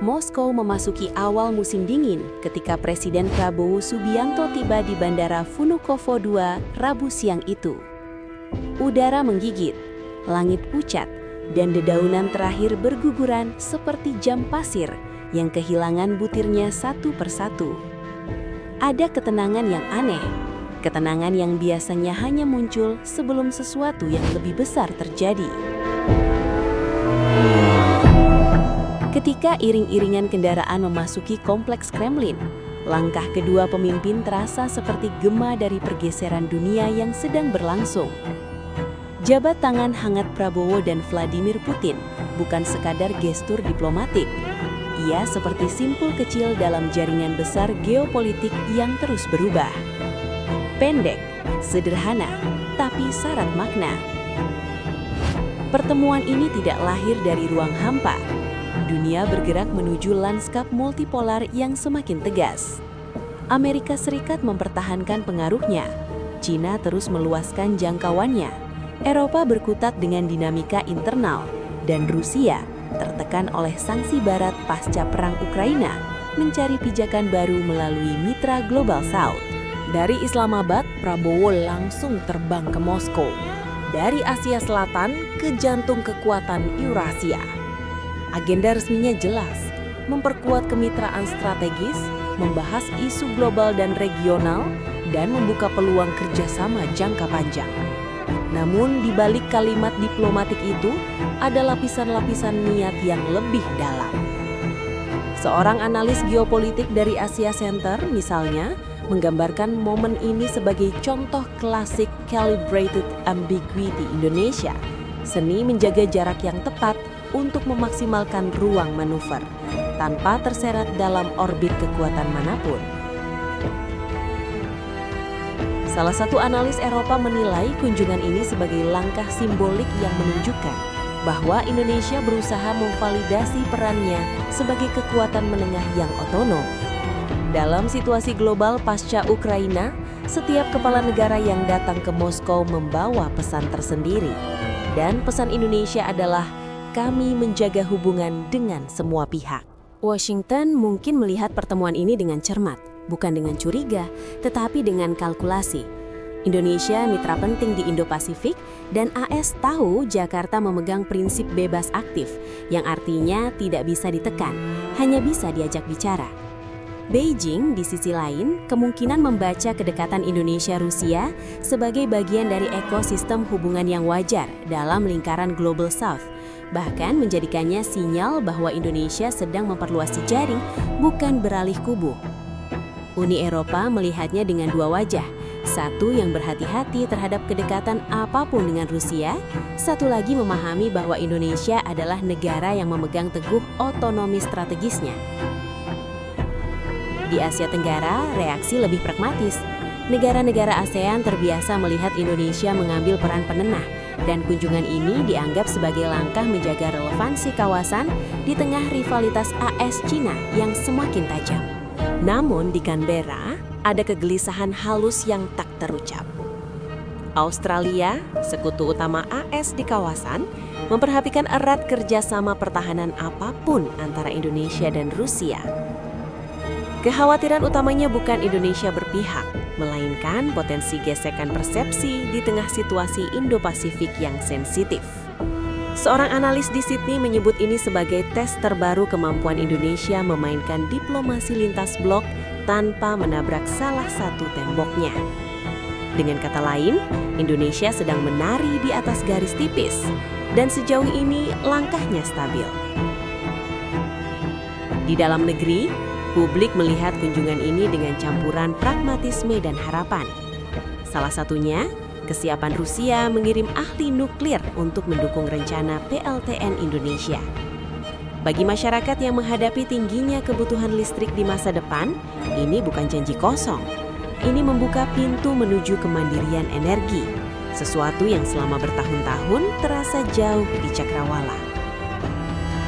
Moskow memasuki awal musim dingin ketika Presiden Prabowo Subianto tiba di Bandara Vnukovo II Rabu siang itu. Udara menggigit, langit pucat, dan dedaunan terakhir berguguran seperti jam pasir yang kehilangan butirnya satu persatu. Ada ketenangan yang aneh, ketenangan yang biasanya hanya muncul sebelum sesuatu yang lebih besar terjadi. Ketika iring-iringan kendaraan memasuki kompleks Kremlin, langkah kedua pemimpin terasa seperti gema dari pergeseran dunia yang sedang berlangsung. Jabat tangan hangat Prabowo dan Vladimir Putin bukan sekadar gestur diplomatik. Ia seperti simpul kecil dalam jaringan besar geopolitik yang terus berubah. Pendek, sederhana, tapi syarat makna. Pertemuan ini tidak lahir dari ruang hampa. Dunia bergerak menuju lanskap multipolar yang semakin tegas. Amerika Serikat mempertahankan pengaruhnya, China terus meluaskan jangkauannya, Eropa berkutat dengan dinamika internal, dan Rusia, tertekan oleh sanksi Barat pasca Perang Ukraina, mencari pijakan baru melalui mitra Global South. Dari Islamabad, Prabowo langsung terbang ke Moskow. Dari Asia Selatan ke jantung kekuatan Eurasia. Agenda resminya jelas, memperkuat kemitraan strategis, membahas isu global dan regional, dan membuka peluang kerjasama jangka panjang. Namun di balik kalimat diplomatik itu, ada lapisan-lapisan niat yang lebih dalam. Seorang analis geopolitik dari Asia Center, misalnya, menggambarkan momen ini sebagai contoh klasik calibrated ambiguity Indonesia, seni menjaga jarak yang tepat untuk memaksimalkan ruang manuver, tanpa terseret dalam orbit kekuatan manapun. Salah satu analis Eropa menilai kunjungan ini sebagai langkah simbolik yang menunjukkan bahwa Indonesia berusaha memvalidasi perannya sebagai kekuatan menengah yang otonom. Dalam situasi global pasca Ukraina, setiap kepala negara yang datang ke Moskow membawa pesan tersendiri. Dan pesan Indonesia adalah kami menjaga hubungan dengan semua pihak. Washington mungkin melihat pertemuan ini dengan cermat, bukan dengan curiga, tetapi dengan kalkulasi. Indonesia mitra penting di Indo-Pasifik dan AS tahu Jakarta memegang prinsip bebas aktif, yang artinya tidak bisa ditekan, hanya bisa diajak bicara. Beijing, di sisi lain, kemungkinan membaca kedekatan Indonesia-Rusia sebagai bagian dari ekosistem hubungan yang wajar dalam lingkaran Global South, bahkan menjadikannya sinyal bahwa Indonesia sedang memperluas jejaring, bukan beralih kubu. Uni Eropa melihatnya dengan dua wajah, satu yang berhati-hati terhadap kedekatan apapun dengan Rusia, satu lagi memahami bahwa Indonesia adalah negara yang memegang teguh otonomi strategisnya. Di Asia Tenggara, reaksi lebih pragmatis. Negara-negara ASEAN terbiasa melihat Indonesia mengambil peran penenah, dan kunjungan ini dianggap sebagai langkah menjaga relevansi kawasan di tengah rivalitas AS-China yang semakin tajam. Namun di Canberra, ada kegelisahan halus yang tak terucap. Australia, sekutu utama AS di kawasan, memperhatikan erat kerjasama pertahanan apapun antara Indonesia dan Rusia. Kekhawatiran utamanya bukan Indonesia berpihak, melainkan potensi gesekan persepsi di tengah situasi Indo-Pasifik yang sensitif. Seorang analis di Sydney menyebut ini sebagai tes terbaru kemampuan Indonesia memainkan diplomasi lintas blok tanpa menabrak salah satu temboknya. Dengan kata lain, Indonesia sedang menari di atas garis tipis, dan sejauh ini langkahnya stabil. Di dalam negeri, publik melihat kunjungan ini dengan campuran pragmatisme dan harapan. Salah satunya, kesiapan Rusia mengirim ahli nuklir untuk mendukung rencana PLTN Indonesia. Bagi masyarakat yang menghadapi tingginya kebutuhan listrik di masa depan, ini bukan janji kosong. Ini membuka pintu menuju kemandirian energi, sesuatu yang selama bertahun-tahun terasa jauh di cakrawala.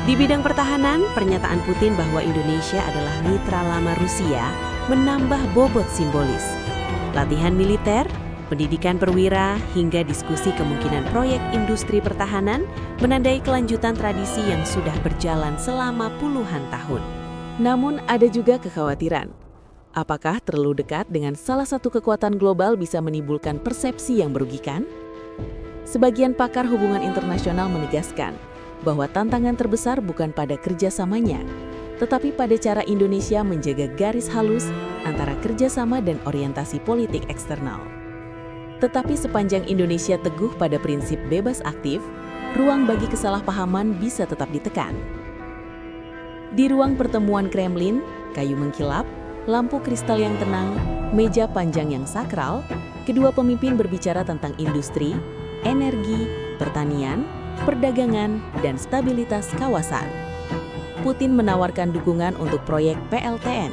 Di bidang pertahanan, pernyataan Putin bahwa Indonesia adalah mitra lama Rusia menambah bobot simbolis. Latihan militer, Pendidikan perwira hingga diskusi kemungkinan proyek industri pertahanan menandai kelanjutan tradisi yang sudah berjalan selama puluhan tahun. Namun ada juga kekhawatiran. Apakah terlalu dekat dengan salah satu kekuatan global bisa menimbulkan persepsi yang merugikan? Sebagian pakar hubungan internasional menegaskan bahwa tantangan terbesar bukan pada kerjasamanya, tetapi pada cara Indonesia menjaga garis halus antara kerjasama dan orientasi politik eksternal. Tetapi sepanjang Indonesia teguh pada prinsip bebas aktif, ruang bagi kesalahpahaman bisa tetap ditekan. Di ruang pertemuan Kremlin, kayu mengkilap, lampu kristal yang tenang, meja panjang yang sakral, kedua pemimpin berbicara tentang industri, energi, pertanian, perdagangan, dan stabilitas kawasan. Putin menawarkan dukungan untuk proyek PLTN,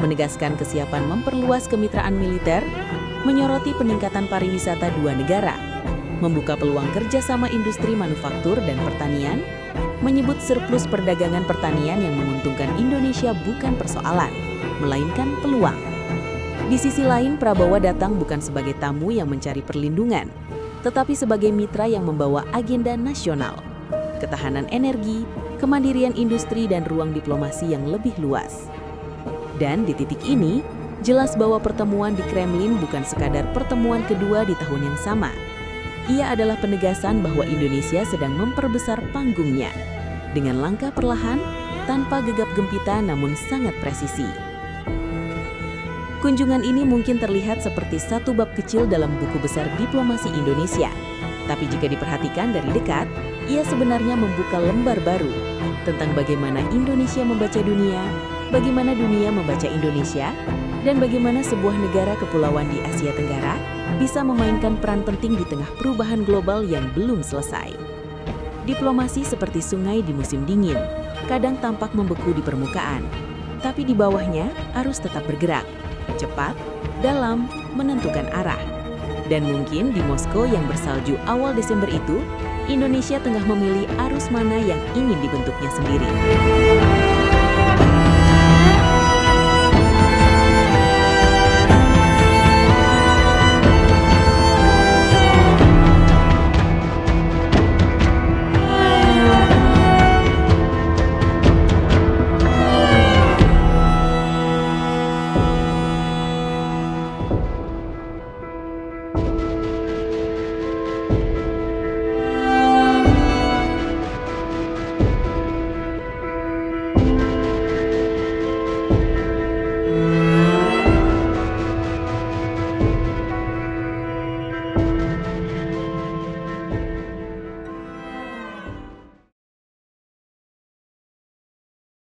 menegaskan kesiapan memperluas kemitraan militer, menyoroti peningkatan pariwisata dua negara, membuka peluang kerjasama industri manufaktur dan pertanian, menyebut surplus perdagangan pertanian yang menguntungkan Indonesia bukan persoalan, melainkan peluang. Di sisi lain, Prabowo datang bukan sebagai tamu yang mencari perlindungan, tetapi sebagai mitra yang membawa agenda nasional, ketahanan energi, kemandirian industri, dan ruang diplomasi yang lebih luas. Dan di titik ini, jelas bahwa pertemuan di Kremlin bukan sekadar pertemuan kedua di tahun yang sama. Ia adalah penegasan bahwa Indonesia sedang memperbesar panggungnya, dengan langkah perlahan, tanpa gegap gempita namun sangat presisi. Kunjungan ini mungkin terlihat seperti satu bab kecil dalam buku besar diplomasi Indonesia. Tapi jika diperhatikan dari dekat, ia sebenarnya membuka lembar baru tentang bagaimana Indonesia membaca dunia, bagaimana dunia membaca Indonesia, dan bagaimana sebuah negara kepulauan di Asia Tenggara bisa memainkan peran penting di tengah perubahan global yang belum selesai. Diplomasi seperti sungai di musim dingin, kadang tampak membeku di permukaan, tapi di bawahnya arus tetap bergerak, cepat, dalam, menentukan arah. Dan mungkin di Moskow yang bersalju awal Desember itu, Indonesia tengah memilih arus mana yang ingin dibentuknya sendiri.